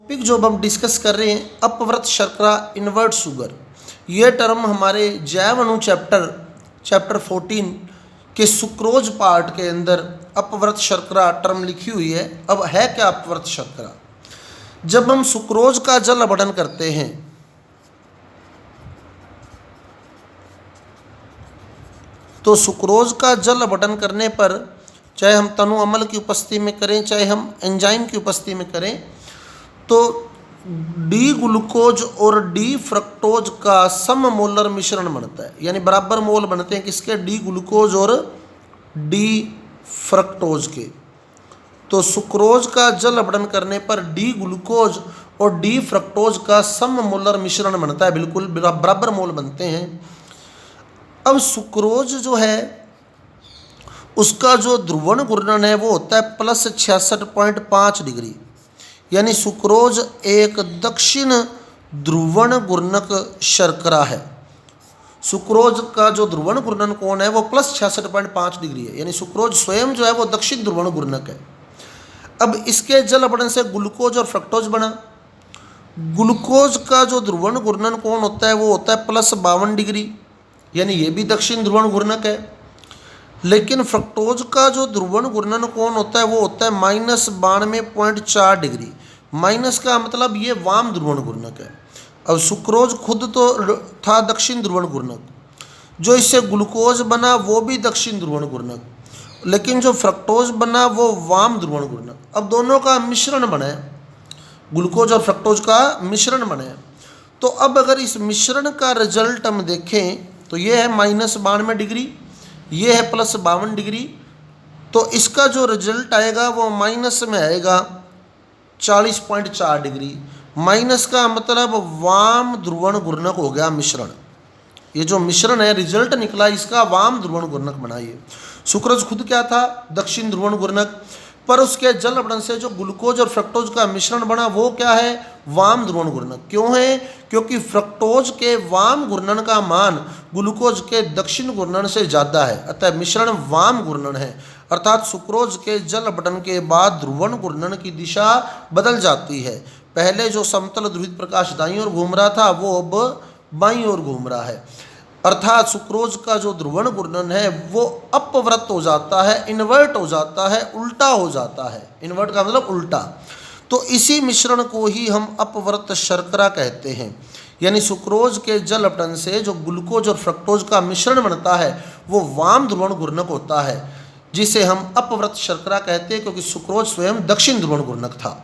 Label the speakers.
Speaker 1: Topic जो अब हम डिस्कस कर रहे हैं अपव्रत शर्करा इन्वर्ट शुगर। ये टर्म हमारे जैव अणु चैप्टर 14 के सुक्रोज पार्ट के अंदर अपव्रत शर्करा टर्म लिखी हुई है। अब है क्या अपव्रत शर्करा? जब हम सुक्रोज का जल अपघटन करते हैं तो सुक्रोज का जल अपघटन करने पर चाहे हम तनु अम्ल की उपस्थिति में करें चाहे हम एंजाइम की उपस्थिति में करें तो डी ग्लूकोज और डी फ्रक्टोज का सममोलर मिश्रण बनता है, यानी बराबर मोल बनते हैं किसके? डी ग्लूकोज और डी फ्रक्टोज के। तो सुक्रोज का जल अपघटन करने पर डी ग्लूकोज और डी फ्रक्टोज का सममोलर मिश्रण बनता है, बिल्कुल बराबर मोल बनते हैं। अब सुक्रोज जो है उसका जो ध्रुवण घूर्णन है वो होता है प्लस 66.5 डिग्री, यानी सुक्रोज एक दक्षिण ध्रुवण घूर्णक शर्करा है। सुक्रोज का जो ध्रुवण घूर्णन कोण है वो प्लस 66.5 डिग्री है, यानी सुक्रोज स्वयं जो है वो दक्षिण ध्रुवण घूर्णक है। अब इसके जल अपघटन से ग्लूकोज और फ्रक्टोज बना। ग्लूकोज का जो ध्रुवण घूर्णन कोण होता है वो होता है प्लस 52 डिग्री, यानी ये भी दक्षिण ध्रुवण घूर्णक है। लेकिन फ्रक्टोज का जो ध्रुवण घूर्णन कोण होता है वो होता है माइनस 92.4 डिग्री। माइनस का मतलब ये वाम ध्रुवण घूर्णक है। अब सुक्रोज खुद तो था दक्षिण ध्रुवण घूर्णक, जो इससे ग्लूकोज बना वो भी दक्षिण ध्रुवण घूर्णक, लेकिन जो फ्रक्टोज बना वो वाम ध्रुवण घूर्णक। अब दोनों का मिश्रण बना है, ग्लूकोज और फ्रक्टोज का मिश्रण बना है। तो अब अगर इस मिश्रण का रिजल्ट हम देखें तो ये है माइनस 92 डिग्री, ये है प्लस 52 डिग्री। तो इसका जो रिजल्ट आएगा वो माइनस में आएगा 40.4 डिग्री। माइनस का मतलब वाम ध्रुवण घूर्णक हो गया मिश्रण। ये जो मिश्रण है रिजल्ट निकला इसका वाम ध्रुवण घूर्णक बना। ये सुक्रोज खुद क्या था? दक्षिण ध्रुवण घूर्णक, पर उसके जल अपघटन से जो ग्लूकोज और फ्रक्टोज का मिश्रण बना वो क्या है? वाम ध्रुवण घूर्णक। क्यों है? क्योंकि फ्रक्टोज के वाम घूर्णन का मान ग्लूकोज के दक्षिण घूर्णन से ज़्यादा है, अतः मिश्रण वाम घूर्णन है। अर्थात सुक्रोज के जल अपघटन के बाद ध्रुवण घूर्णन की दिशा बदल जाती है। पहले जो समतल ध्रुवित प्रकाश दाईं ओर घूम रहा था वो अब बाईं ओर घूम रहा है। अर्थात सुक्रोज का जो ध्रुवण घूर्णन है वो अपव्रत हो जाता है, इन्वर्ट हो जाता है, उल्टा हो जाता है। इन्वर्ट का मतलब उल्टा। तो इसी मिश्रण को ही हम अपव्रत शर्करा कहते हैं। यानी सुक्रोज के जल अपघटन से जो ग्लूकोज और फ्रक्टोज का मिश्रण बनता है वो वाम ध्रुवण घूर्णक होता है, जिसे हम अपव्रत शर्करा कहते हैं, क्योंकि सुक्रोज स्वयं दक्षिण ध्रुवण घूर्णक था।